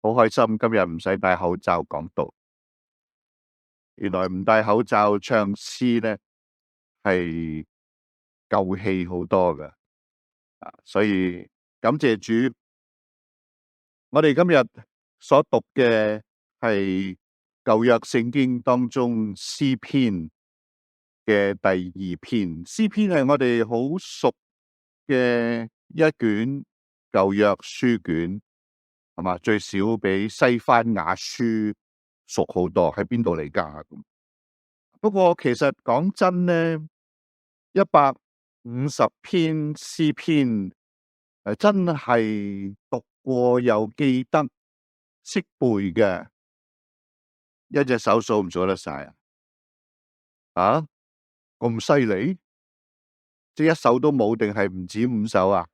好開心今日唔使戴口罩講道，原來唔戴口罩唱詩咧係夠氣好多㗎，所以感謝主。我哋今日所讀嘅係舊約聖經當中詩篇嘅第2篇。詩篇係我哋好熟嘅一卷舊約書卷，係嘛？最少比西番雅書熟好多。喺邊度嚟㗎？不過其實講真呢，150篇詩篇真係讀過又記得識背嘅，一隻手數唔數得晒啊！咁犀利，即一首都冇定係唔止5首啊？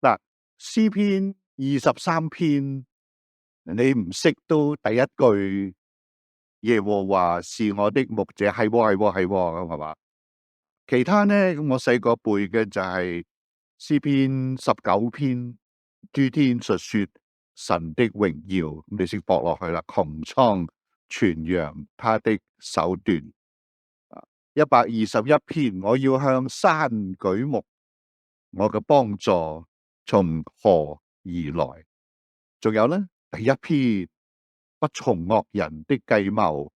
嗱，詩篇23篇，你唔識都第一句耶和華是我的牧者，係喎係喎係喎咁係嘛？其他呢，咁我細個背嘅就係詩篇19篇，諸天述說神的榮耀，咁你先駁落去啦。穹蒼傳揚他的手段。121篇，我要向山舉目，我嘅幫助從何而來？仲有呢，第1篇，不從惡人的計謀，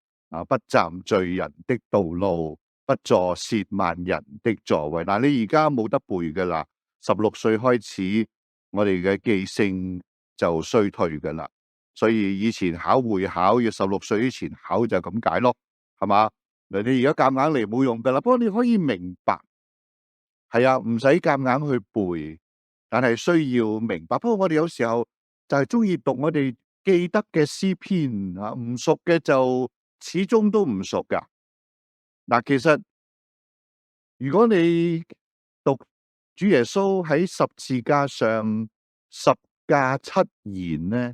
不站罪人的道路，不坐褻慢人的座位。嗱，你而家冇得背噶啦，16歲開始，我哋嘅記性就衰退噶啦。所以以前考會考要16歲之前考就咁解咯，係嘛？你而家夾硬嚟冇用噶啦。不過你可以明白，係啊，唔使夾硬去背，但係需要明白。不過我哋有時候就係中意讀我哋記得嘅詩篇啊，唔熟嘅就始終都唔熟噶。嗱，其實如果你讀主耶穌喺十字架上10架7言呢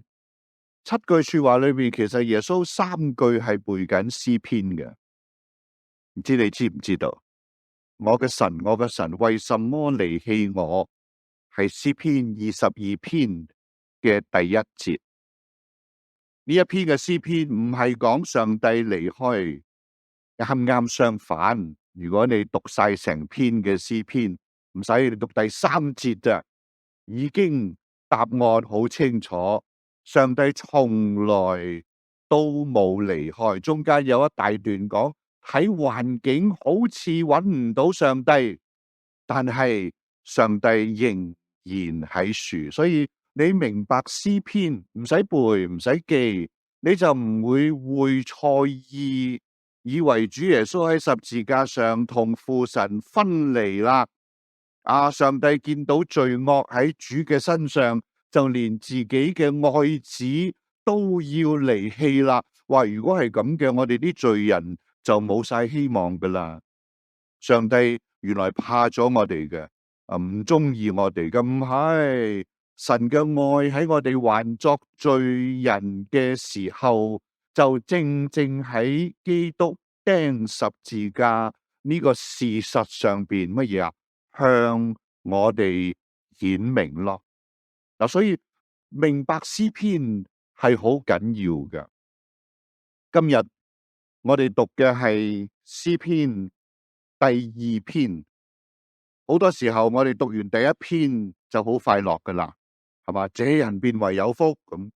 ，7句說話裏面，其實耶穌3句係背緊詩篇嘅。唔知你知唔知道？我嘅神，我嘅神，為什麼離棄我？係詩篇22篇嘅第1節。呢一篇嘅詩篇唔係講上帝離開，啱啱相反。如果你讀晒成篇嘅詩篇，唔使你讀第3節咋，已經答案好清楚。上帝從來都冇離開，中間有一大段講喺環境好似揾唔到上帝，但係上帝仍然喺樹。所以你明白詩篇唔使背唔使記，你就唔會錯意，以為主耶穌喺十字架上同父神分離啦。上帝見到罪惡喺主嘅身上，就連自己嘅愛子都要離棄啦。話如果係咁嘅，我哋啲罪人就冇晒希望噶啦。上帝原來怕咗我哋嘅，唔中意我哋嘅，唔係。神嘅愛喺我哋還作罪人嘅時候，就正正喺基督釘十字架呢個事實上邊乜嘢啊？向我哋顯明咯。嗱，所以明白詩篇係好緊要嘅。今日我哋讀嘅係詩篇第2篇。好多時候我哋讀完第1篇就好快樂噶啦，係嘛？這人變為有福咁。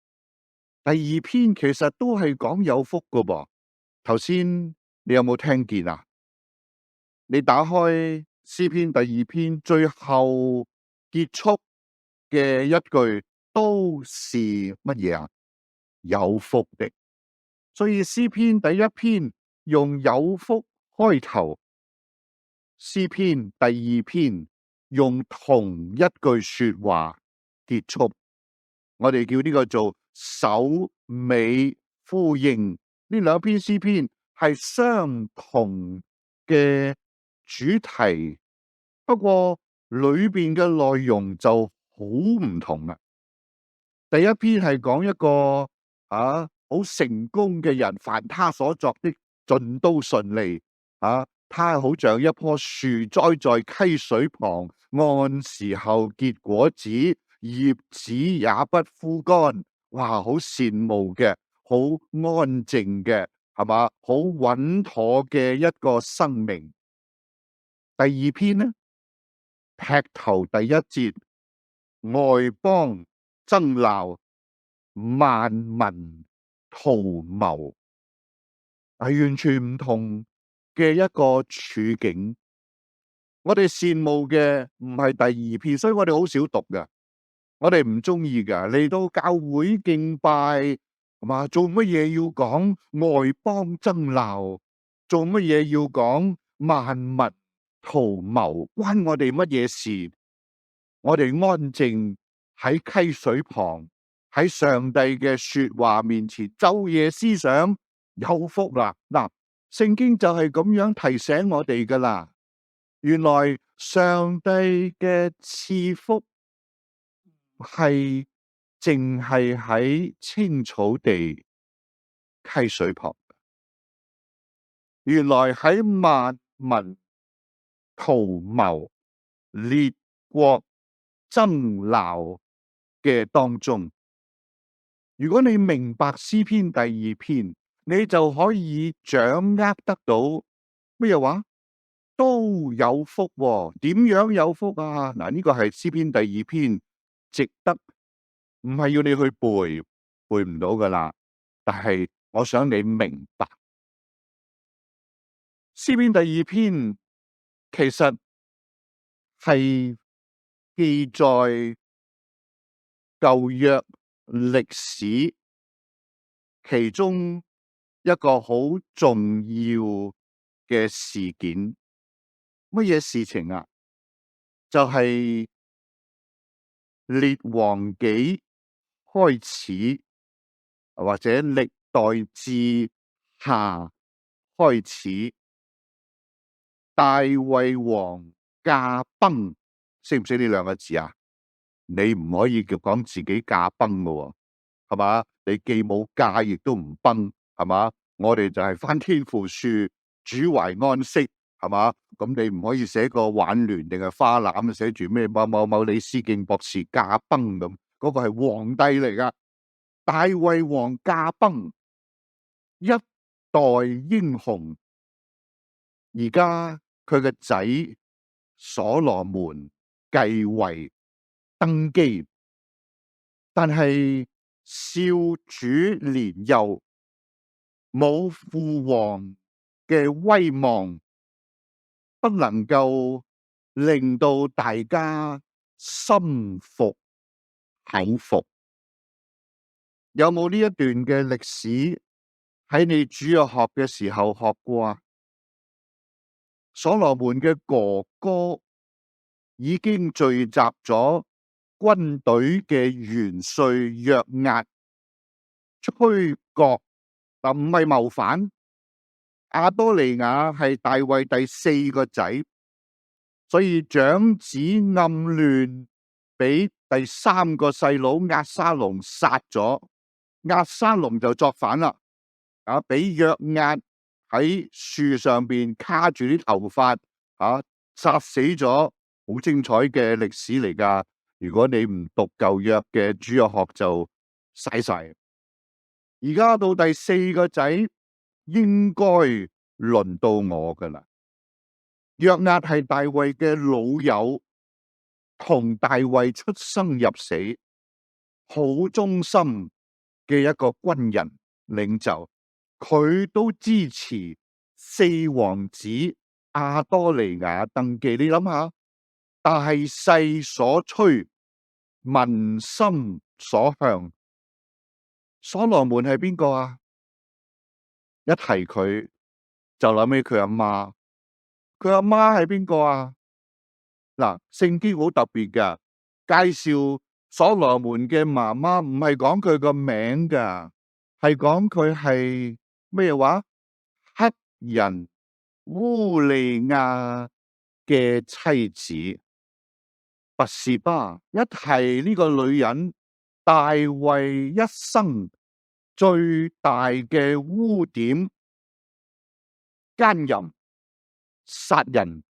第2篇其實都係講有福噶噃。頭先你有冇聽見啊？你打開詩篇第2篇最後結束嘅一句都是乜嘢啊？有福的。所以詩篇第1篇用有福開頭，詩篇第2篇用同一句說話結束。我哋叫呢個做首尾呼應。呢2篇詩篇係相同嘅主題，不過裏邊嘅內容就好唔同啦。第1篇係講一個好成功嘅人，凡他所作的盡都順利。他好像一棵樹栽在溪水旁，按時候結果子，葉子也不枯乾。哇，好羨慕嘅，好安靜嘅，係嘛？好穩妥嘅一個生命。第二篇呢，劈頭第一節，外邦爭鬧，萬民圖謀，係完全唔同嘅一個處境。我哋羨慕嘅唔係第二篇，所以我哋好少讀噶，我哋唔中意噶。嚟到教會敬拜，係嘛？做乜嘢要講外邦爭鬧？做乜嘢要講萬民圖謀？關我哋乜嘢事？我哋安靜喺溪水旁，喺上帝嘅說話面前，晝夜思想，有福啦！嗱，聖經就係咁樣提醒我哋噶啦。原來上帝嘅賜福係淨係喺青草地、溪水旁，原來喺萬民圖謀、列國爭鬧嘅當中。如果你明白詩篇第二篇，你就可以掌握得到咩話？都有福喎，點樣有福啊？嗱，呢個係詩篇第二篇，值得唔係要你去背，背唔到噶啦。但係我想你明白，詩篇第二篇其實係記載舊約歷史其中一個好重要嘅事件。乜嘢事情啊？就係列王紀開始，或者歷代志下開始，大衛王駕崩，識唔識呢兩個字啊？你唔可以講自己駕崩㗎，係嘛？你既冇駕，亦都唔崩，係嘛？我哋就係翻天覆樹，主懷安息。係嘛？咁你唔可以寫個挽聯定係花籃，寫住咩某某某李思敬博士駕崩咁，嗰個係皇帝嚟噶。大衛王駕崩，一代英雄。而家佢嘅仔所羅門繼位登基，但係少主年幼，冇父王嘅威望，不能夠令到大家心服口服。有冇呢一段嘅歷史喺你主日學嘅時候學過啊？所羅門嘅哥哥已經聚集咗軍隊嘅元帥約押，吹角，但唔係謀反。亞多尼雅係大衛第四個仔，所以長子暗亂俾第三個細佬押沙龍殺咗，押沙龍就作反啦。俾約押喺樹上邊卡住啲頭髮，殺死咗，好精彩嘅歷史嚟噶。如果你唔讀舊約嘅主日學就嘥晒。而家到第四個仔，應該輪到我噶啦。約押係大衛嘅老友，同大衛出生入死，好忠心嘅一個軍人領袖。佢都支持四王子亞多尼雅登基。你諗下，大勢所趨，民心所向。所羅門係邊個啊？一提佢就諗起佢阿媽。佢阿媽係邊個啊？嗱，聖經好特別噶，介紹所羅門嘅媽媽唔係講佢個名噶，係講佢係咩話？黑人烏利亞嘅妻子拔示巴。一提呢個女人，大衛一生最大嘅污點，奸淫、殺人，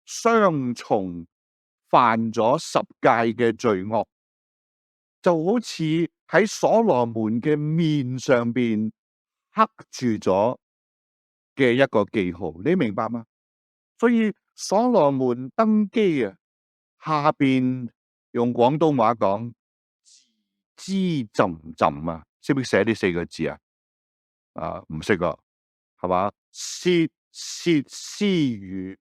雙重犯咗10誡嘅罪惡。就好似喺所羅門嘅面上邊刻住咗嘅一個記號，你明白嗎？所以所羅門登基啊，下邊用廣東話講字斟斟啊，識唔識寫呢四個字啊？唔識啊，係嘛？竊竊私語。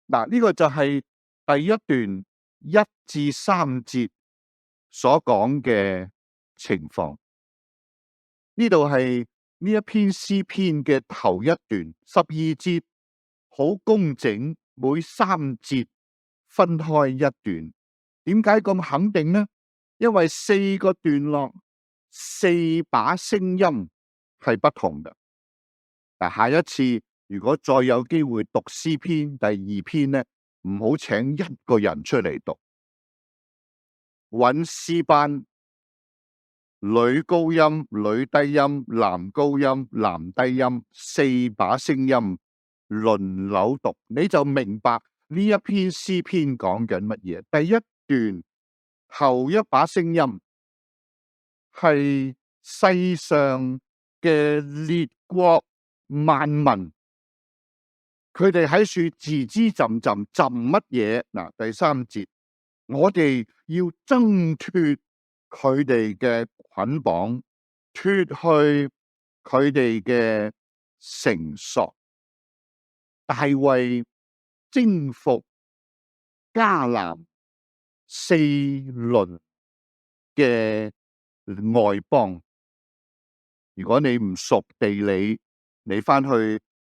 嗱，呢個就係第一段1至3節所講嘅情況。呢度係呢一篇詩篇嘅頭一段12節，好工整，每3節分開一段。點解咁肯定呢？因為4個段落，4把聲音係不同嘅。嗱，下一次如果再有機會讀詩篇第2篇呢，唔好請一個人出嚟讀，揾詩班，女高音、女低音、男高音、男低音，4把聲音輪流讀，你就明白呢一篇詩篇講緊乜嘢。第一段頭一把聲音係世上嘅列國萬民，佢哋喺處吱吱斟斟斟乜嘢？嗱，第3節，我哋要掙脫佢哋嘅捆綁，脫去佢哋嘅繩索。大衛征服迦南4鄰嘅外邦。如果你唔熟地理，你翻去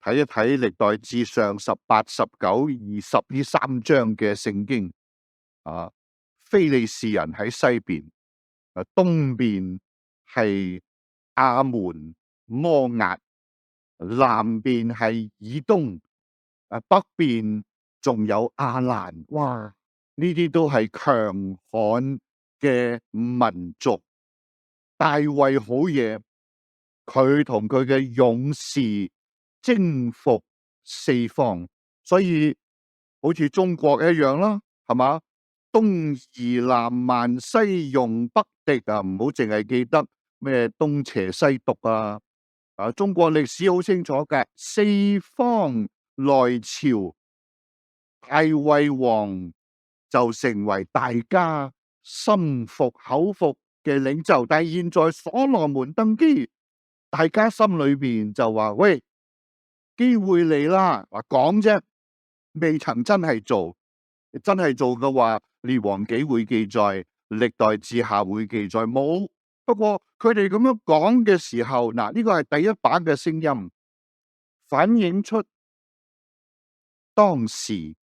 睇一睇歷代志上18、19、20呢3章嘅聖經。非利士人喺西邊，東邊係亞門、摩押，南邊係以東，北邊仲有亞蘭。哇！呢啲都係強悍嘅民族。大衛好嘢，佢同佢嘅勇士征服4方，所以好似中國一樣啦，係嘛？東夷南蠻西戎北狄啊，唔好淨係記得咩東邪西毒啊！中國歷史好清楚嘅，4方來朝，大衛王就成為大家心服口服嘅領袖。但係現在所羅門登基，大家心裏邊就話：喂，機會嚟啦！話講啫，未曾真係做。真係做嘅話，列王紀會記載，歷代志下會記載冇。不過佢哋咁樣講嘅時候，嗱，呢個係第一把嘅聲音，反映出當時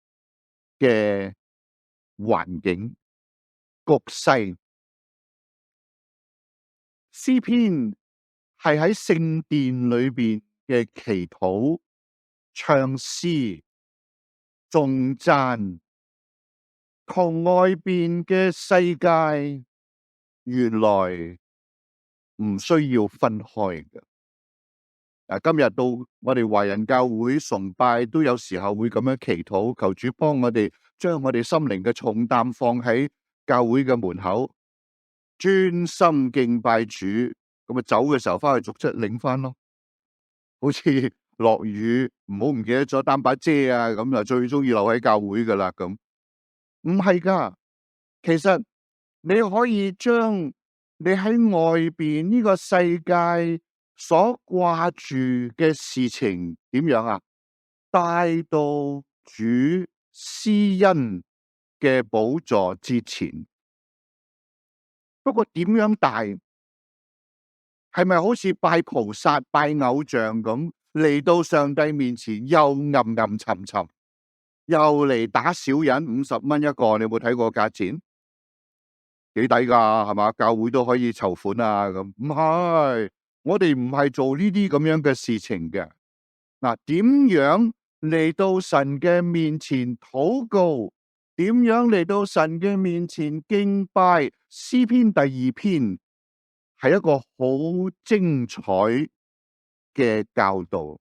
嘅環境局勢。詩篇係喺聖殿裏邊嘅祈禱、唱詩、頌讚，同外邊嘅世界原來唔需要分開嘅。今日到我哋華人教會崇拜，都有時候會咁樣祈禱，求主幫我哋將我哋心靈嘅重擔放喺教會嘅門口，專心敬拜主。咁走嘅時候翻去逐出領翻咯。好似落雨唔記得咗擔把遮啊，咁就最中意留喺教會噶啦。咁唔係噶，其實你可以將你喺外邊呢個世界所掛住嘅事情點樣啊，帶到主施恩嘅寶座之前。不過點樣帶？係咪好似拜菩薩、拜偶像咁嚟到上帝面前又暗暗沉沉，又嚟打小人50蚊一個？你有冇睇過價錢？幾抵㗎，係嘛？教會都可以籌款啊，咁唔係，我哋唔係做呢啲咁樣嘅事情嘅。嗱，點樣嚟到神嘅面前禱告？點樣嚟到神嘅面前敬拜？詩篇第2篇係一個好精彩嘅教導。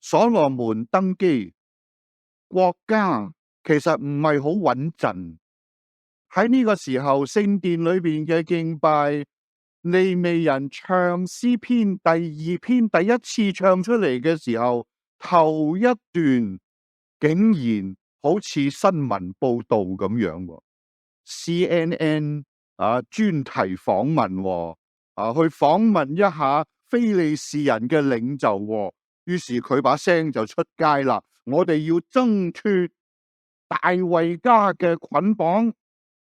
所羅門登基，國家其實唔係好穩陣。喺呢個時候，聖殿裏邊嘅敬拜，利未人唱詩篇第二篇，第一次唱出嚟嘅時候，頭一段竟然好似新聞報道咁樣，CNN 專題訪問，去訪問一下非利士人嘅領袖，於是佢把聲就出街啦。我哋要掙脫大衛家嘅捆綁，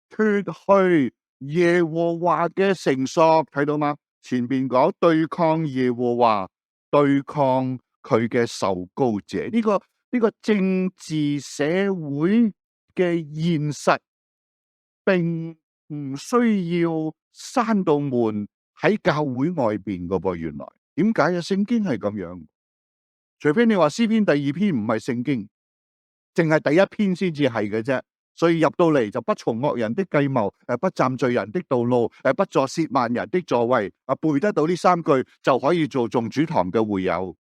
脫去耶和華嘅繩索，睇到嗎？前邊講對抗耶和華，對抗佢嘅受膏者，呢個政治社會嘅現實，並唔需要閂到門喺教會外邊噶噃。原來點解啊？聖經係咁樣，除非你話詩篇第二篇唔係聖經，淨係第一篇先至係嘅啫。所以入到嚟就不從惡人的計謀，不站罪人的道路，不坐褻慢人的座位。背得到呢三句就可以做眾主堂嘅會友。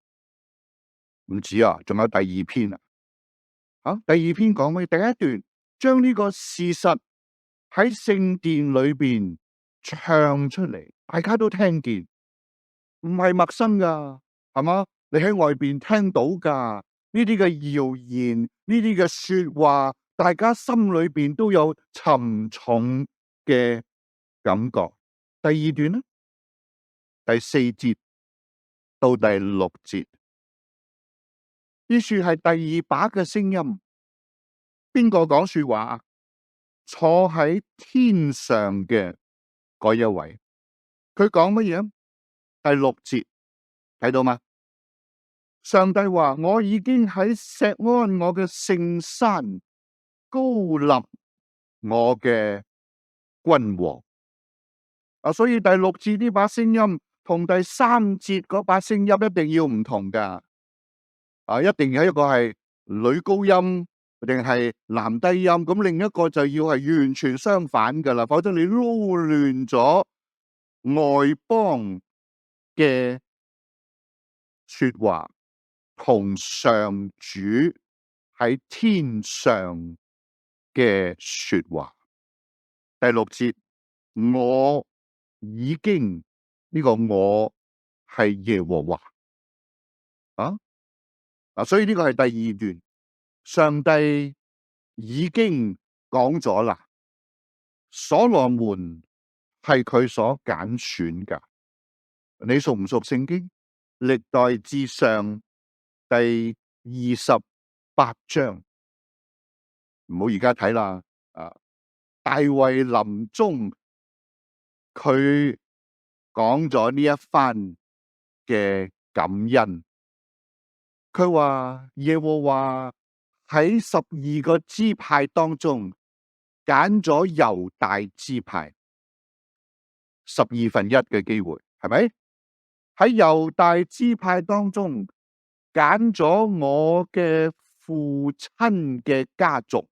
唔止啊，仲有第二篇啊。第二篇講咩？第一段將呢個事實喺聖殿裏邊唱出嚟，大家都聽見，唔係陌生噶，係嘛？你喺外邊聽到噶呢啲嘅謠言，呢啲嘅說話，大家心裏邊都有沉重嘅感覺。第二段呢，第四節到第六節，呢處係第二把嘅聲音，邊個講說話啊？坐喺天上嘅嗰一位，佢講乜嘢？第六節睇到嗎？上帝話：我已經喺錫安我嘅聖山高立我嘅君王。所以第六節呢把聲音同第三節嗰把聲音一定要唔同噶。一定有一個係女高音，定係男低音，咁另一個就要係完全相反噶啦，否則你撈亂咗外邦嘅說話同上主喺天上嘅說話。第六節，我已經，呢個我係耶和華所以呢個係第二段，上帝已經講咗啦，所羅門係佢所揀選噶。你熟唔熟聖經？歷代志上第28章，唔好而家睇啦。大衛臨終，佢講咗呢一番嘅感恩。佢話耶和華喺12個支派當中揀咗猶大支派1/12嘅機會，係咪？喺猶大支派當中揀咗我嘅父親嘅家族，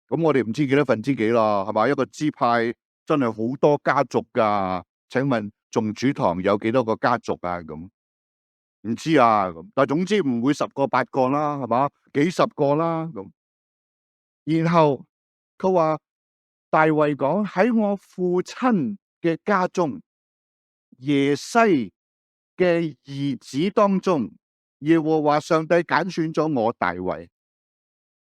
咁我哋唔知幾多分之幾啦，係咪？一個支派真係好多家族噶，請問眾主堂有幾多個家族啊？咁唔知啊，咁但係總之唔會10個8個啦，係嘛？幾十個啦咁。然後佢話大衛講喺我父親嘅家中，耶西嘅兒子當中，耶和華上帝揀選咗我大衛。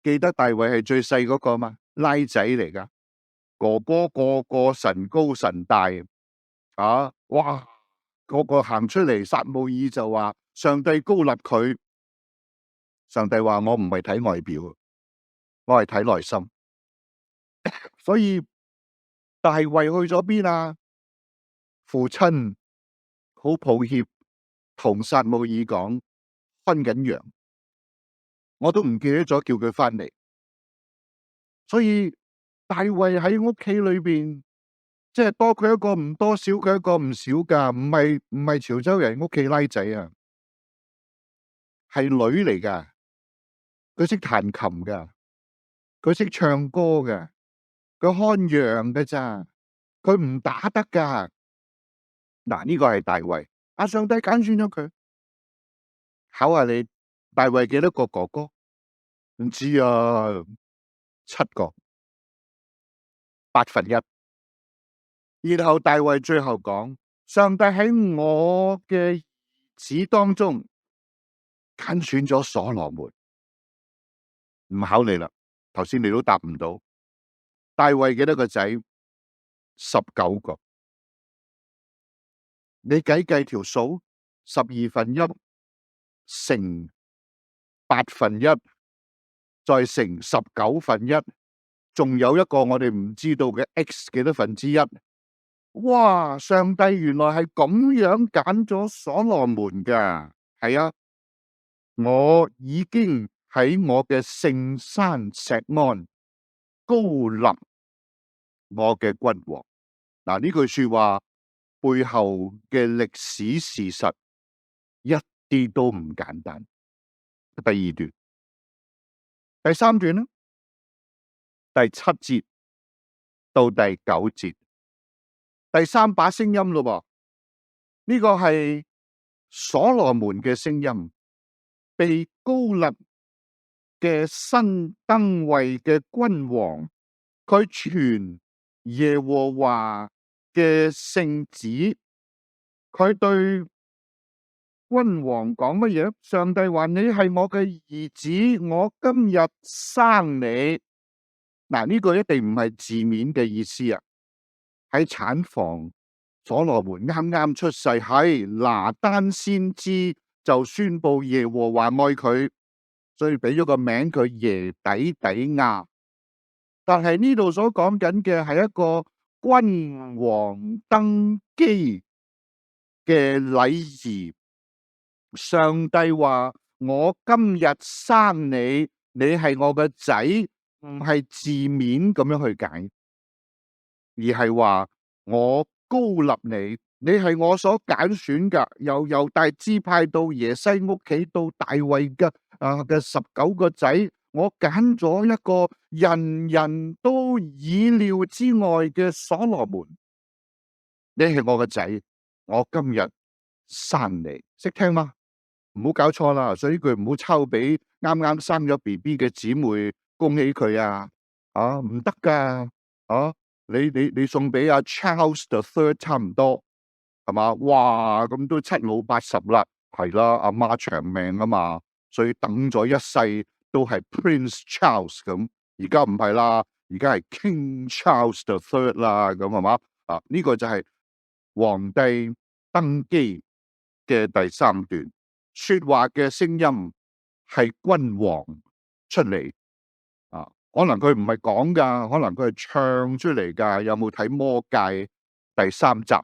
記得大衛係最細嗰個嘛？拉仔嚟噶，哥哥個個神高神大哇！個個行出嚟，撒母耳就話上帝高立佢。上帝話我唔係睇外表，我係睇內心。所以大衛去咗邊啊？父親好抱歉同撒母耳講分緊羊，我都唔記得咗叫佢翻嚟。所以大衛喺屋企裏邊，即係多佢一個唔多，少佢一個唔少噶，唔係潮州人屋企拉仔啊，係女嚟噶，佢識彈琴噶，佢識唱歌噶，佢看羊噶咋，佢唔打得噶。嗱，呢個係大衛，上帝揀選咗佢。考下你，大衛幾多個哥哥？唔知啊，7個。1/8。然後大衛最後講：上帝喺我嘅兒子當中揀選咗所羅門。唔考你啦，頭先你都答唔到。大衛幾多個仔？19個。你計條數，12/1乘1/8，再乘19/1，仲有一個我哋唔知道嘅 x 幾多分之一。哇！上帝原來係咁樣揀咗所羅門噶。係啊，我已經喺我嘅聖山錫安高立我嘅君王。嗱，呢句說話背後嘅歷史事實一啲都唔簡單。第二段，第三段呢，第7節到第9節，第三把聲音咯噃。呢個係所羅門嘅聲音，被高立嘅新登位嘅君王，佢傳耶和華嘅聖旨，佢對君王講乜嘢？上帝話：你係我嘅兒子，我今日生你。嗱，呢個一定唔係字面嘅意思啊！喺產房，所羅門啱啱出世，係拿單先知就宣布耶和華愛佢，所以俾咗個名佢耶底底亞。但係呢度所講緊嘅係一個君王登基嘅禮儀。上帝話：我今日生你，你係我嘅仔，唔係字面咁樣去解，而係話我高立你，你係我所揀選噶，由猶大支派到耶西屋企到大衛嘅19個仔，我揀咗一個人人都意料之外嘅所羅門。你係我嘅仔，我今日生你，識聽嗎？唔好搞錯啦，所以佢唔好抄俾啱啱生咗 BB 嘅姊妹恭喜佢啊！唔得噶，你送俾阿 Charles the Third 差唔多係嘛？哇，咁都7老80啦，係啦，阿媽長命啊嘛，所以等咗一世都係 Prince Charles 咁，而家唔係啦，而家係 King Charles the Third 啦，咁係嘛？呢個就係皇帝登基嘅第三段。說話嘅聲音係君王出嚟，可能佢唔係講噶，可能佢係唱出嚟噶。有冇睇魔戒第3集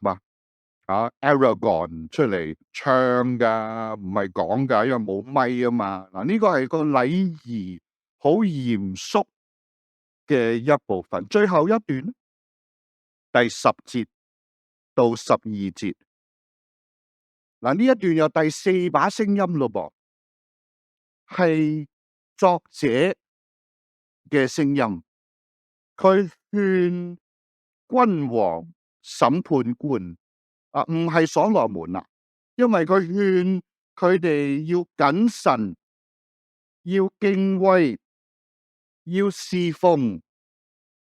啊？Aragorn 出嚟唱噶，唔係講噶，因為冇咪啊嘛。嗱，呢個係個禮儀好嚴肅嘅一部分。最後一段，第10節到12節。嗱，呢一段有第4把聲音咯噃，係作者嘅聲音，佢勸君王審判官唔係所羅門啦，因為佢勸佢哋要謹慎，要敬畏，要侍奉，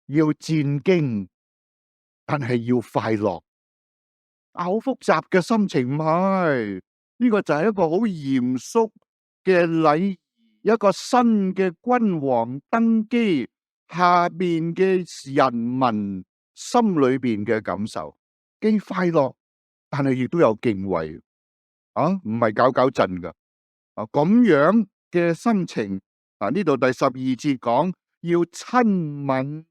要戰兢，但係要快樂。好複雜嘅心情，唔係呢個就係一個好嚴肅嘅禮儀，一個新嘅君王登基，下邊嘅人民心裏邊嘅感受，既快樂，但係亦都有敬畏，唔係搞搞震噶，咁樣嘅心情。呢度第12節講要親吻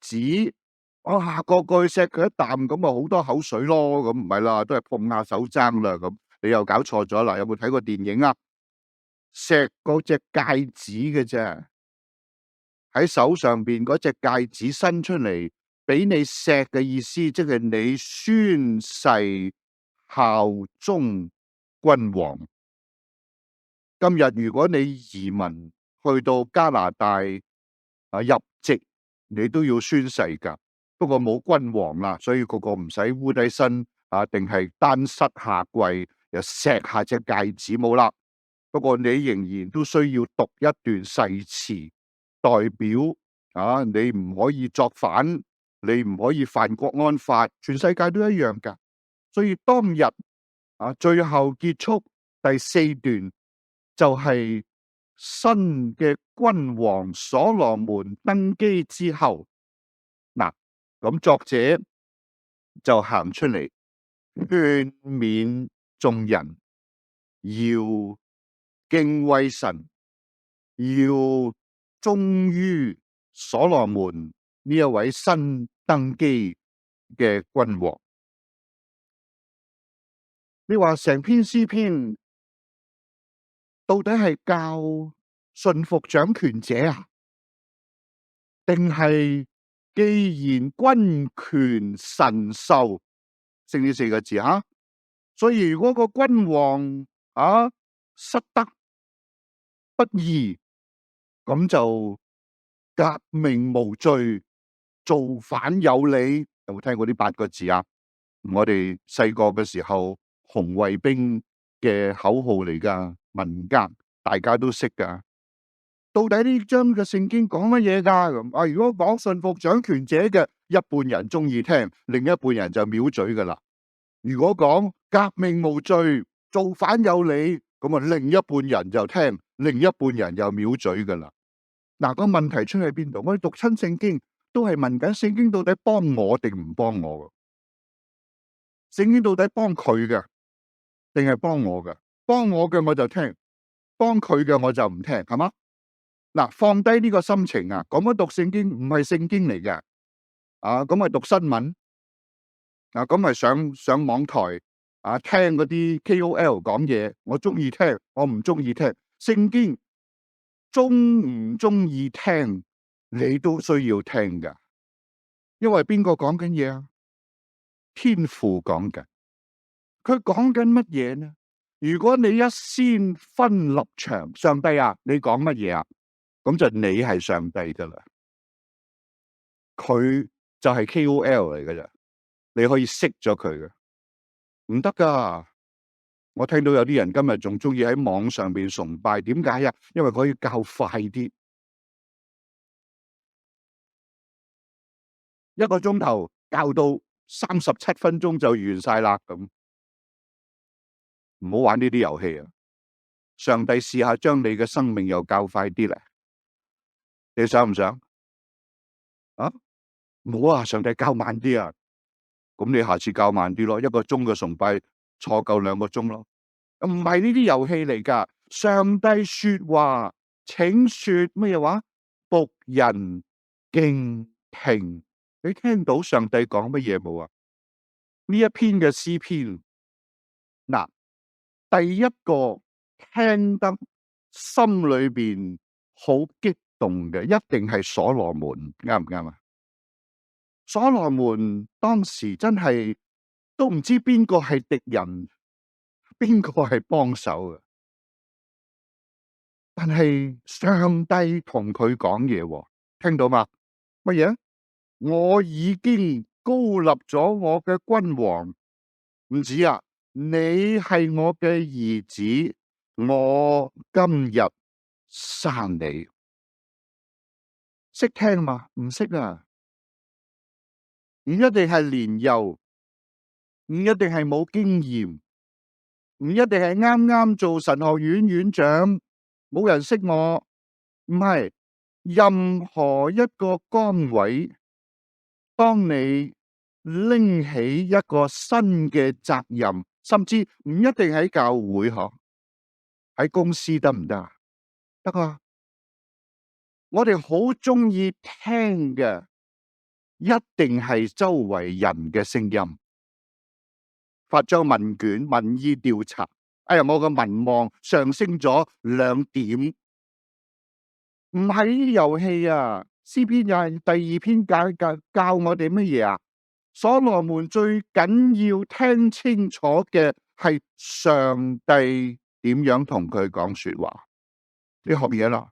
兒子。個個去錫佢一啖，咁啊好多口水咯，咁唔係啦，都係碰下手踭啦，咁你又搞錯咗啦。有冇睇過電影啊？錫嗰隻戒指嘅啫，喺手上邊嗰隻戒指伸出嚟俾你錫嘅意思，即係你宣誓效忠君王。今日如果你移民去到加拿大入籍，你都要宣誓噶。不過冇君王啦，所以個個唔使烏低身定係單膝下跪又錫下隻戒指冇啦。不過你仍然都需要讀一段誓詞，代表你唔可以作反，你唔可以犯國安法，全世界都一樣㗎。所以當日最後結束第四段就係新嘅君王所羅門登基之後，嗱，咁作者就行出嚟勸勉眾人要敬畏神，要忠於所羅門呢一位新登基嘅君王。你話成篇詩篇到底係教順服掌權者啊？定係既然君權神授，剩呢四個字啊？所以如果個君王失德不義，咁就革命無罪，造反有理。有冇聽過呢8個字啊？我哋細個嘅時候，紅衛兵嘅口號嚟噶，文革大家都識噶。到底呢章嘅聖經講乜嘢噶？咁如果講順服掌權者嘅，一半人中意聽，另一半人就藐嘴噶啦。如果講革命無罪，造反有理，咁啊另一半人就聽，另一半人又藐嘴噶啦。嗱，個問題出喺邊度？我哋讀親聖經都係問緊聖經到底幫我定唔幫我？聖經到底幫佢嘅定係幫我嘅？幫我嘅我就聽，幫佢嘅我就唔聽，係嘛？嗱，放低呢個心情啊，咁樣讀聖經唔係聖經嚟嘅，咁係讀新聞，咁係上網台聽嗰啲 KOL 講嘢，我中意聽，我唔中意聽。聖經中唔中意聽，你都需要聽噶，因為邊個講緊嘢啊？天父講緊，佢講緊乜嘢呢？如果你一先分立場，上帝啊，你講乜嘢啊？咁就你係上帝噶啦，佢就係 KOL 嚟噶咋，你可以熄咗佢嘅，唔得噶。我聽到有啲人今日仲中意喺網上邊崇拜，點解啊？因為可以教快啲，1個鐘頭教到37分鐘就完晒啦。咁唔好玩呢啲遊戲啊！上帝試下將你嘅生命又教快啲咧，你想唔想啊？唔好啊！上帝教慢啲啊！咁你下次教慢啲咯，1個鐘嘅崇拜坐夠2個鐘咯。唔係呢啲遊戲嚟噶。上帝說話，請說乜嘢話？僕人敬聽。你聽到上帝講乜嘢冇啊？呢一篇嘅詩篇，嗱，第一個聽得心裏邊好激動嘅，一定係所羅門，啱唔啱啊？所羅門當時真係都唔知邊個係敵人，邊個係幫手嘅，但係上帝同佢講嘢，聽到嘛？乜嘢？我已經高立咗我嘅君王，唔止啊！你係我嘅兒子，我今日生你，識聽嘛？唔識啊！唔一定係年幼，唔一定係冇經驗，唔一定係啱啱做神學院院長，冇人識我。唔係，任何一個崗位，當你拎起一個新嘅責任，甚至唔一定喺教會嗬，喺公司得唔得啊？得啊！我哋好中意聽嘅，一定係周圍人嘅聲音。發張問卷，民意調查，哎呀，我個民望上升咗2點。唔係呢啲遊戲啊！詩篇又係第2篇教我哋乜嘢啊？所羅門最緊要聽清楚嘅係上帝點樣同佢講說話。你學嘢啦，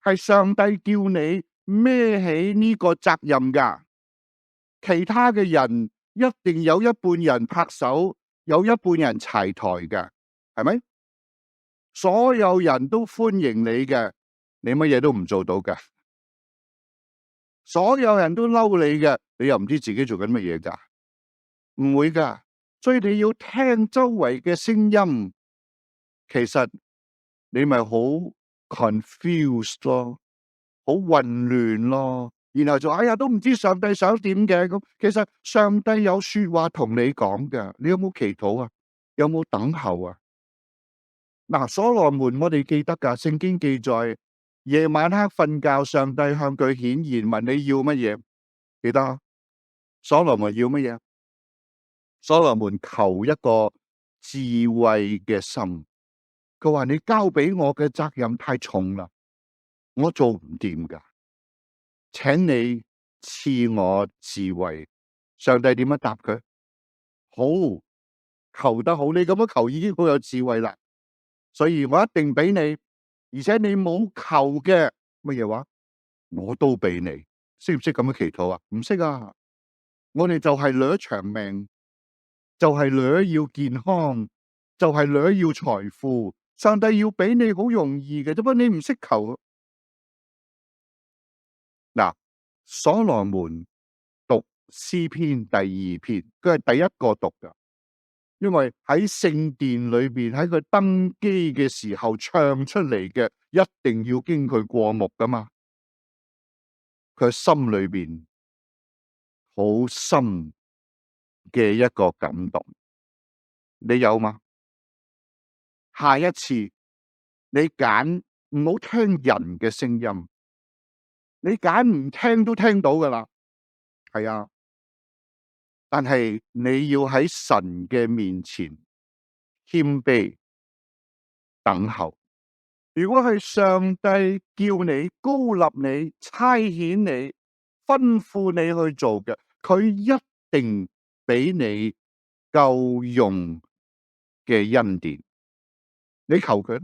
係上帝叫你孭起呢個責任噶，其他嘅人一定有一半人拍手，有一半人柴台嘅，係咪？所有人都歡迎你嘅，你乜嘢都唔做到嘅。所有人都嬲你嘅，你又唔知自己做緊乜嘢㗎？唔會㗎，所以你要聽周圍嘅聲音，其實你咪好 confused 咯，好混亂咯，然後就哎呀都唔知上帝想點嘅咁。其實上帝有說話同你講嘅，你有冇祈禱啊？有冇等候啊？嗱，所羅門我哋記得㗎，聖經記載夜晚黑瞓覺，上帝向佢顯現，問你要乜嘢？記得啊？所羅門要乜嘢？所羅門求一個智慧嘅心。佢話你交俾我嘅責任太重啦，我做唔掂㗎，請你賜我智慧。上帝點樣答佢？好，求得好，你咁樣求已經好有智慧啦，所以我一定俾你，而且你冇求嘅乜嘢話，我都俾你。識唔識咁樣祈禱啊？唔識啊！我哋就係掠長命，就係掠要健康，就係掠要財富。上帝要俾你好容易嘅，只不過你唔識求。嗱，所羅門讀詩篇第2篇，佢係第一個讀噶，因為喺聖殿裏邊，喺佢登基嘅時候唱出嚟嘅，一定要經佢過目噶嘛。佢心裏邊好深嘅一個感動，你有嗎？下一次你揀唔好聽人嘅聲音，你揀唔聽都聽到噶啦，係啊。但係你要喺神嘅面前謙卑等候。如果係上帝叫你高立你差遣你吩咐你去做嘅，佢一定俾你夠用嘅恩典。你求佢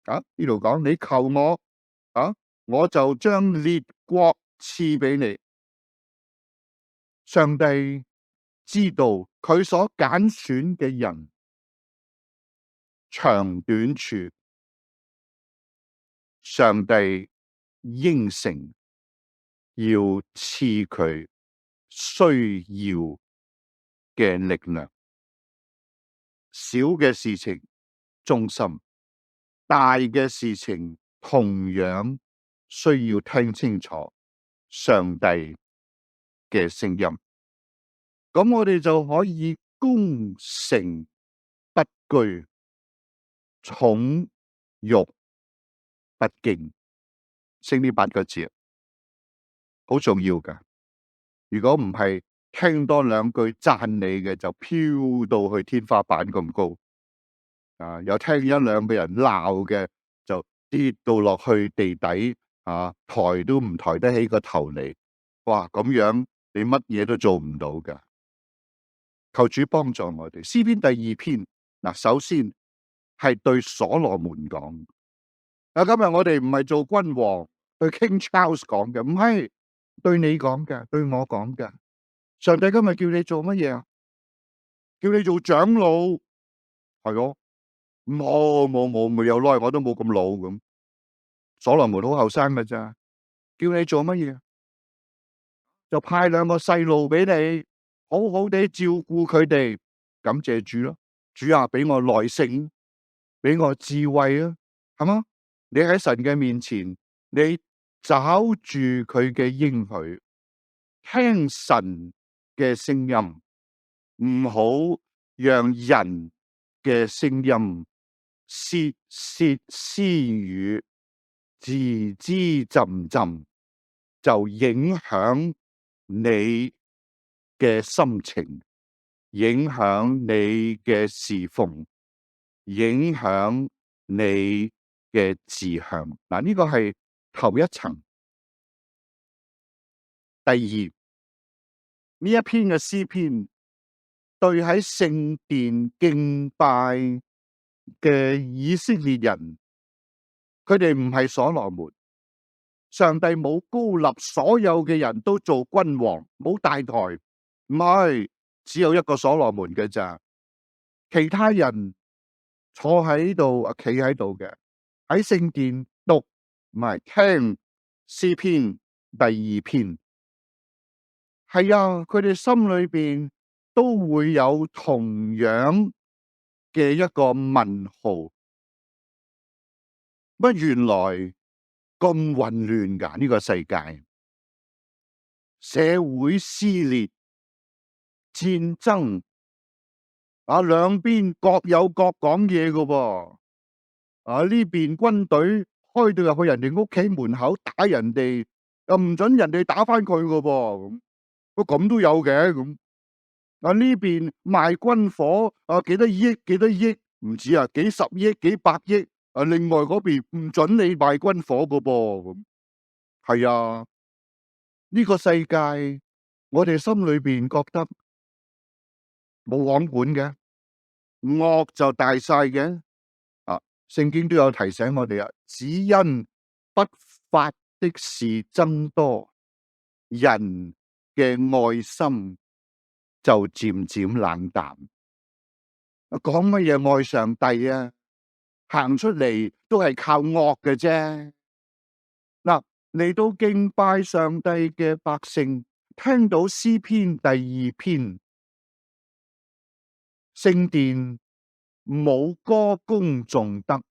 啊？呢度講你求我啊，我就將列國賜俾你。上帝知道佢所揀選嘅人長短處，上帝應承要賜佢需要嘅力量。小嘅事情忠心，大嘅事情同樣需要聽清楚上帝嘅聲音。咁我哋就可以攻城不居，寵辱不驚。升呢8個字好重要噶。如果唔係聽多2句讚你嘅，就飄到去天花板咁高。啊，有聽1-2個人鬧嘅，就跌到落去地底。啊，抬都唔抬得起個頭嚟。哇，咁樣你乜嘢都做唔到噶。求主幫助我哋。詩篇第2篇，嗱，首先係對所羅門講。今日我哋唔係做君王對 King Charles 講嘅，唔係對你講嘅，對我講嘅。上帝今日叫你做乜嘢啊？叫你做長老，係咯？冇有耐，我都冇咁老咁。所羅門好後生㗎咋，叫你做乜嘢？就派2個細路俾你，好好地照顧佢哋。感謝主咯，主啊，俾我耐性，俾我智慧啊，係嘛？你喺神嘅面前，你找住佢嘅應許，聽神嘅聲音，唔好讓人嘅聲音竊竊私語，吱吱浸浸，就影響你嘅心情，影響你嘅侍奉，影響你嘅志向。嗱，呢個係頭一層。第二，呢一篇嘅詩篇對喺聖殿敬拜嘅以色列人，佢哋唔係所羅門。上帝冇高立所有嘅人都做君王，冇大台，唔係，只有一個所羅門嘅咋。其他人坐喺度啊，企喺度嘅，喺聖殿讀唔係聽詩篇第2篇，係啊，佢哋心裏邊都會有同樣嘅一個問號。乜原來咁混亂㗎？呢個世界，社會撕裂、戰爭，兩邊各有各講嘢㗎噃。呢邊軍隊開到入去人哋屋企門口打人哋，又唔准人哋打返佢㗎噃。咁都有嘅咁。呢邊賣軍火幾多億幾多億，唔止啊，幾十億幾百億。另外嗰邊唔准你賣軍火㗎噃。咁係啊，呢個世界我哋心裏邊覺得冇王管嘅，惡就大晒嘅。聖經都有提醒我哋啊，只因不法的事增多，人嘅愛心就漸漸冷淡。講乜嘢愛上帝啊？行出嚟都係靠惡嘅啫。嚟到敬拜上帝嘅百姓，聽到詩篇第2篇，聖殿冇歌功頌德，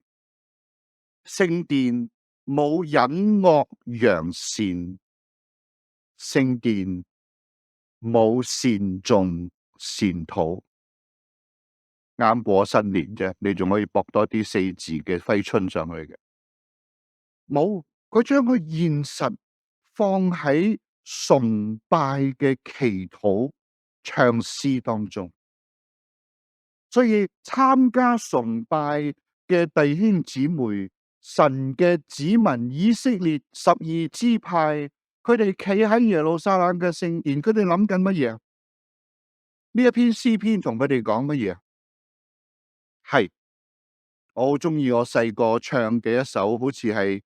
聖殿冇隱惡揚善，聖殿冇善頌善禱。啱過新年啫，你仲可以駁多啲4字嘅揮春上去嘅。冇，佢將佢現實放喺崇拜嘅祈禱唱詩當中。所以參加崇拜嘅弟兄姊妹，神嘅子民以色列12支派，佢哋企喺耶路撒冷嘅聖殿，佢哋諗緊乜嘢？呢一篇詩篇同佢哋講乜嘢？係，我好中意我細個唱嘅一首，好似係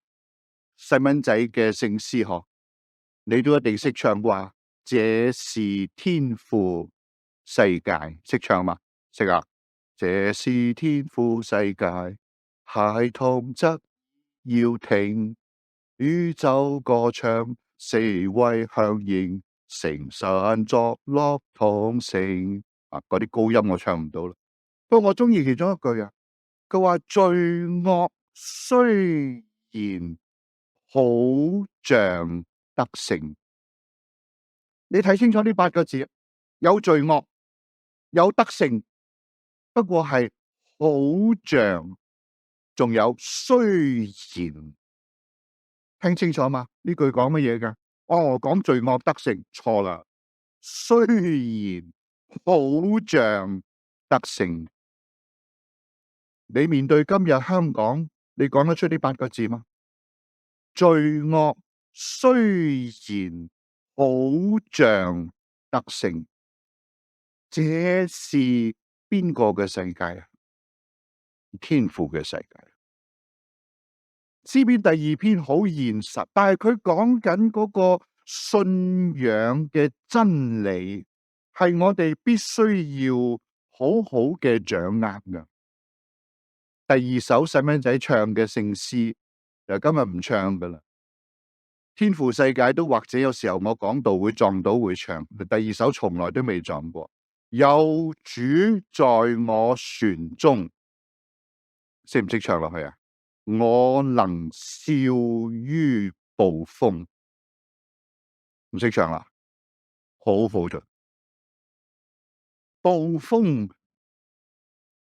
細蚊仔嘅聖詩嗬，你都一定識唱啩？這是天父世界，識唱嘛？識啊！這是天父世界，孩童則要聽，宇宙歌唱，四圍響應，聖神作樂同聲。嗰啲高音我唱唔到啦。不過我中意其中一句啊，佢話罪惡雖然好像得勝，你睇清楚呢8個字，有罪惡，有得勝，不過係好像，仲有雖然，聽清楚嘛？呢句講乜嘢㗎？講罪惡得勝，錯啦。雖然好像得勝。你面對今日香港，你講得出呢8個字嗎？罪惡雖然好像得勝，這是邊個嘅世界啊？天父嘅世界。詩篇第2篇好現實，但係佢講緊嗰個信仰嘅真理，係我哋必須要好好嘅掌握㗎。第2首細蚊仔唱嘅聖詩，就今日唔唱噶啦。天父世界都或者有時候我講道會撞到會唱，第2首從來都未撞過。有主在我船中，識唔識唱落去啊？我能笑於暴風，唔識唱啦，好好盡。暴風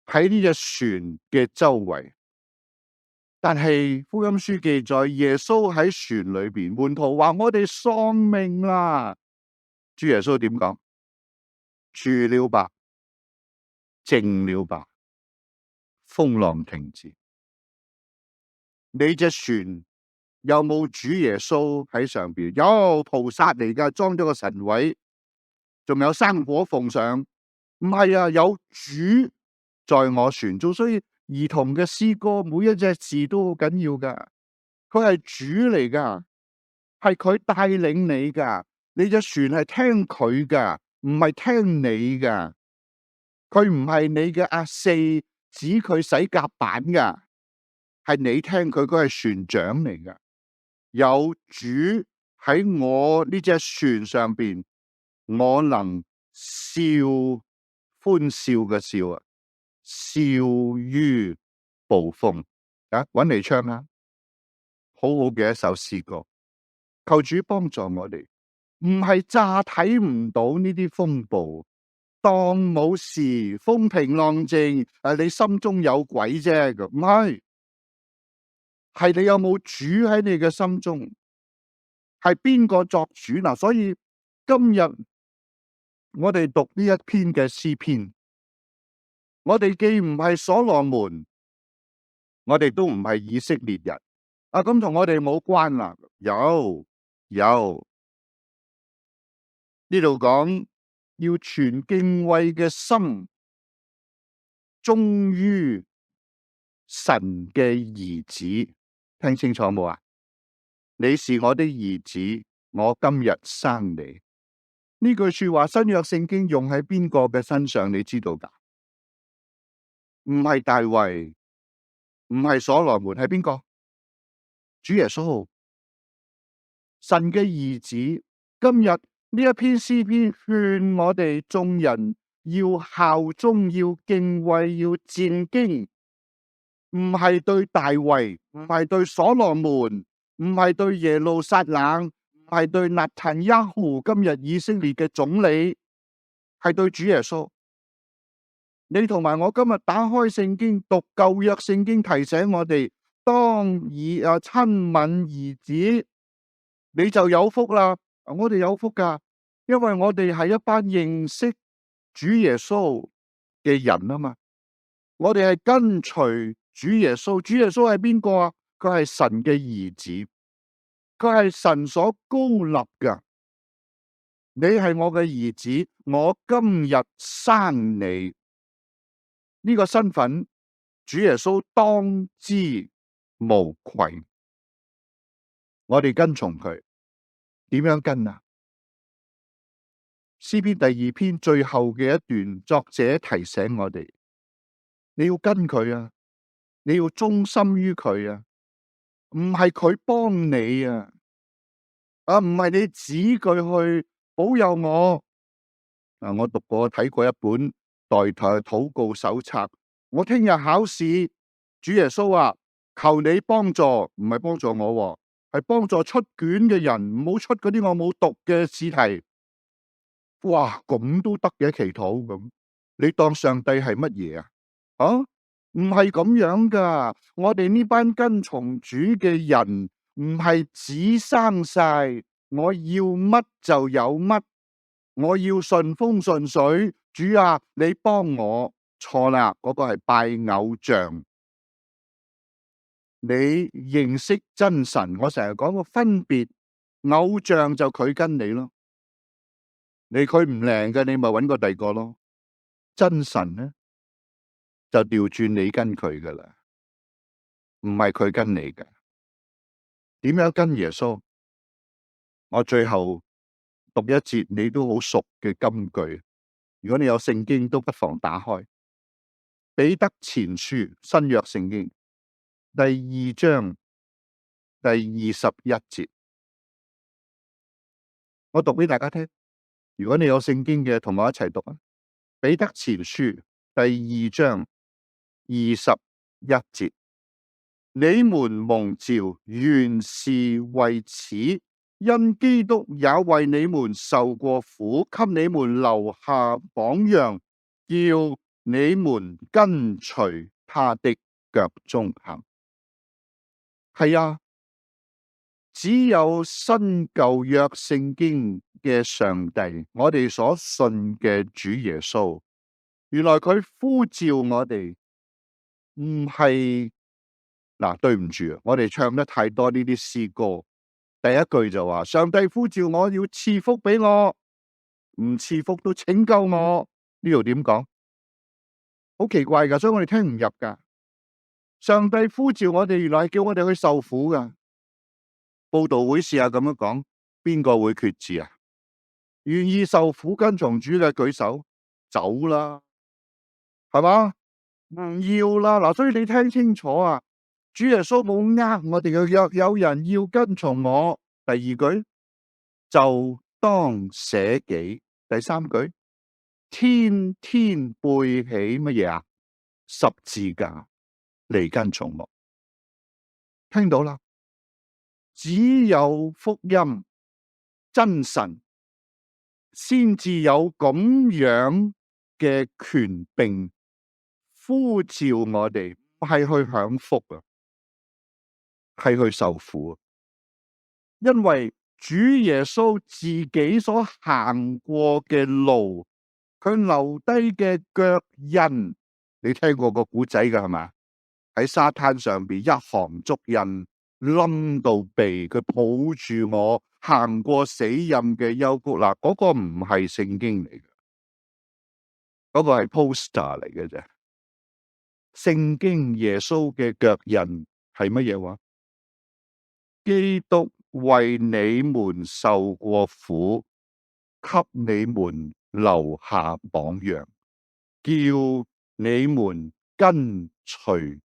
喺呢隻船嘅周圍，但係福音書記載耶穌喺船裏邊，門徒話我哋喪命啦。主耶穌點講？住了吧，靜了吧，風浪停止。你隻船有冇主耶穌喺上邊？有，菩薩嚟噶，裝咗個神位，仲有生果奉上。唔係啊，有主在我船中，所以兒童嘅詩歌每一隻字都好緊要噶。佢係主嚟噶，係佢帶領你噶。你隻船係聽佢噶，唔係聽你噶。佢唔係你嘅阿四，指佢洗甲板噶，係你聽佢，佢係船長嚟噶。有主喺我呢隻船上邊，我能笑，歡笑嘅笑啊，笑於暴風啊，搵嚟唱啊，好好嘅一首詩歌。求主幫助我哋，唔係詐睇唔到呢啲風暴，當冇事，風平浪靜，你心中有鬼啫，唔係，係你有冇主喺你嘅心中，係邊個作主嗱？所以今日我哋讀呢一篇嘅詩篇，我哋既唔係所羅門，我哋都唔係以色列人，咁同我哋冇關啦。有呢度講要存敬畏嘅心，忠於神嘅兒子，聽清楚冇啊？你是我的兒子，我今日生你。呢句說話新約聖經用喺邊個嘅身上？你知道噶？唔係大衛，唔係所羅門，係邊個？主耶穌，神嘅兒子。今日呢一篇詩篇勸我哋眾人要效忠，要敬畏，要戰兢，唔係對大衛，唔係對所羅門，唔係對耶路撒冷，唔係對納坦雅胡，今日以色列嘅總理，係對主耶穌。你同埋我今日打開聖經讀舊約聖經，提醒我哋當以親吻兒子，你就有福啦。我哋有福噶，因為我哋係一班認識主耶穌嘅人啊嘛。我哋係跟隨主耶穌。主耶穌係邊個啊？佢係神嘅兒子，佢係神所高立噶。你係我嘅兒子，我今日生你。呢個身份，主耶穌當之無愧。我哋跟從佢，點樣跟啊？詩篇第二篇最後嘅一段，作者提醒我哋，你要跟佢啊，你要忠心於佢啊，唔係佢幫你啊，唔係你指佢去保佑我。我讀過睇過一本代替禱告手冊。我聽日考試，主耶穌話求你幫助，唔係幫助我，係幫助出卷嘅人，唔好出嗰啲我冇讀嘅試題。哇，咁都得嘅祈禱咁？你當上帝係乜嘢啊？唔係咁樣噶。我哋呢班跟從主嘅人，唔係只生晒，我要乜就有乜，我要順風順水。主啊，你幫我。錯啦，嗰個係拜偶像。你認識真神，我成日講個分別，偶像就佢跟你咯。佢唔靈嘅，你咪揾個第二個咯。真神呢，就調轉你跟佢噶啦，唔係佢跟你嘅。點樣跟耶穌？我最後讀一節你都好熟嘅金句，如果你有聖經都不妨打開彼得前書新約聖經第二章第21節，我讀俾大家聽。如果你有聖經嘅，同我一齊讀啊！彼得前書第二章21節，你們蒙召原是為此，因基督也為你們受過苦，給你們留下榜樣，叫你們跟隨他的腳蹤行。係啊，只有新舊約聖經嘅上帝，我哋所信嘅主耶穌，原來佢呼召我哋，唔係對唔住啊，我哋唱得太多呢啲詩歌。第一句就話上帝呼召我要賜福俾我，唔賜福都拯救我。呢度點講？好奇怪噶，所以我哋聽唔入噶。上帝呼召我哋，原來係叫我哋去受苦噶。佈道會試下咁樣講，邊個會決志啊？願意受苦跟從主嘅舉手，走啦，係嘛？唔要啦。嗱，所以你聽清楚啊，主耶穌冇呃我哋嘅，若有人要跟從我，第二句就當捨己。第三句，天天背起乜嘢啊？十字架嚟跟從我。聽到啦，只有福音真神先至有咁樣嘅權柄呼召我哋，唔係去享福啊，係去受苦。因為主耶穌自己所行過嘅路，佢留低嘅腳印，你聽過個古仔㗎係嘛？喺沙灘上邊一行足印，冧到鼻，佢抱住我行過死蔭嘅幽谷。嗱，嗰個唔係聖經嚟嘅，嗰個係 poster 嚟嘅啫。聖經耶穌嘅腳印係乜嘢話？基督為你們受過苦，給你們留下榜樣，叫你們跟隨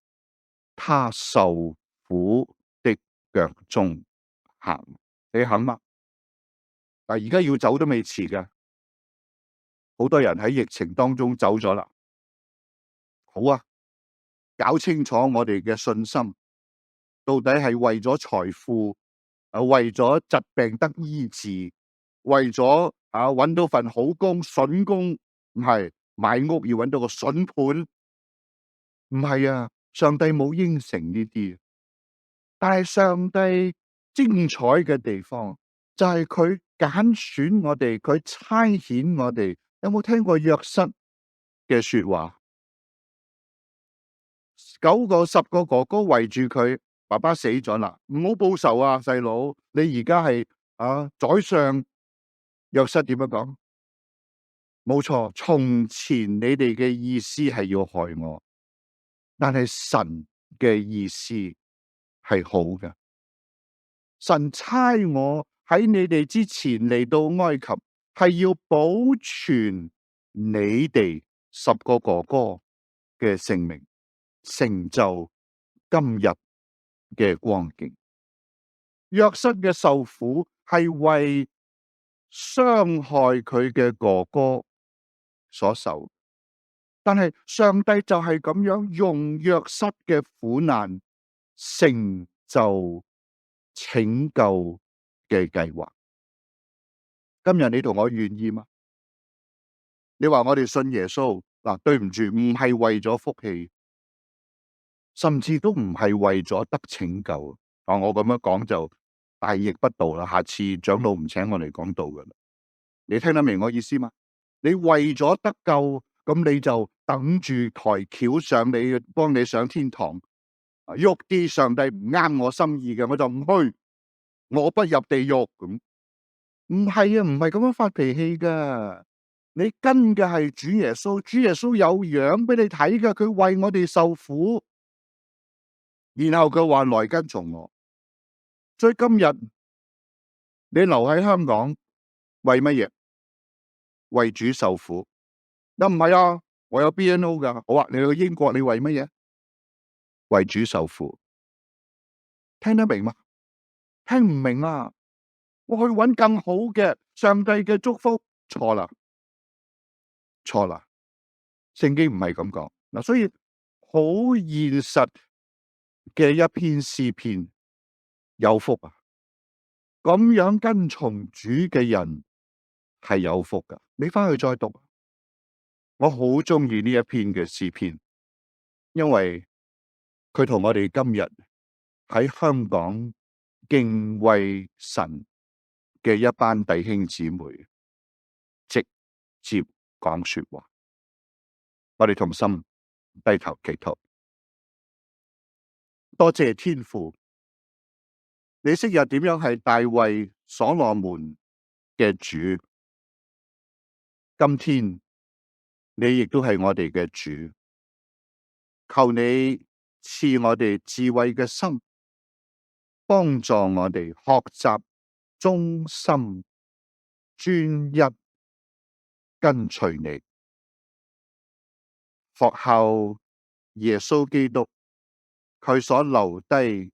他受苦的腳蹤行。你肯嗎？但而家要走都未遲㗎，好多人喺疫情當中走咗啦。好啊，搞清楚我哋嘅信心，到底係為咗財富，為咗疾病得醫治，為咗搵到份好工筍工，唔係買屋要搵到個筍盤，唔係啊！上帝冇應承呢啲，但係上帝精彩嘅地方就係佢揀選我哋，佢差遣我哋。有冇聽過約瑟嘅說話？9個10個哥哥圍住佢，爸爸死咗啦，唔好報仇啊，細佬，你而家係宰相。約瑟點樣講？冇錯，從前你哋嘅意思係要害我，但係神嘅意思係好嘅。神差我喺你哋之前嚟到埃及，係要保存你哋10個哥哥嘅性命，成就今日嘅光景。約瑟嘅受苦係為傷害佢嘅哥哥所受，但係上帝就係咁樣用約瑟嘅苦難成就拯救嘅計劃。今日你同我願意嗎？你話我哋信耶穌嗱，對唔住，唔係為咗福氣，甚至都唔係為咗得拯救。我咁樣講就大逆不道啦。下次長老唔請我嚟講道噶啦。你聽得明我意思嗎？你為咗得救，咁你就等住抬轎上你，幫你上天堂。喐啲上帝唔啱我心意嘅，我就唔去，我不入地獄咁。唔係啊，唔係咁樣發脾氣噶。你跟嘅係主耶穌，主耶穌有樣俾你睇噶，佢為我哋受苦，然後佢話來跟從我。所以今日你留喺香港為乜嘢？為主受苦。又唔係啊，我有 BNO 噶。好啊，你去英國你為乜嘢？為主受苦。聽得明嗎？聽唔明啊？我去揾更好嘅上帝嘅祝福，錯啦，錯啦。聖經唔係咁講嗱，所以好現實嘅一篇詩篇，有福啊！咁樣跟從主嘅人係有福噶。你翻去再讀，我好中意呢一篇嘅詩篇，因為佢同我哋今日喺香港敬畏神嘅一班弟兄姊妹直接講說話。我哋同心低頭祈禱。多謝天父，你昔日點樣係大衛所羅門嘅主，今天你亦都係我哋嘅主。求你賜我哋智慧嘅心，幫助我哋學習忠心專一跟隨你，學效耶穌基督佢所留低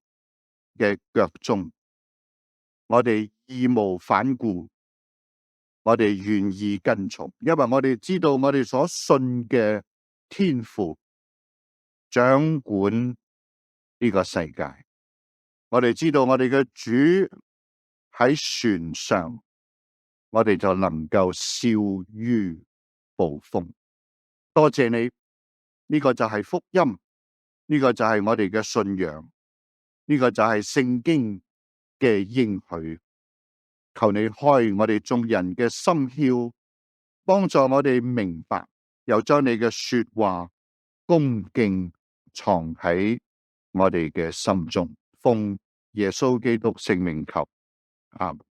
嘅腳蹤，我哋義無反顧我哋願意跟從，因為我哋知道我哋所信嘅天父掌管呢個世界。我哋知道我哋嘅主喺船上，我哋就能夠笑於暴風。多謝你，呢個就係福音，呢個就係我哋嘅信仰，呢個就係聖經嘅應許。求你開我哋眾人嘅心竅，幫助我哋明白，又將你嘅說話恭敬藏喺我哋嘅心中。奉耶穌基督聖名求，阿們。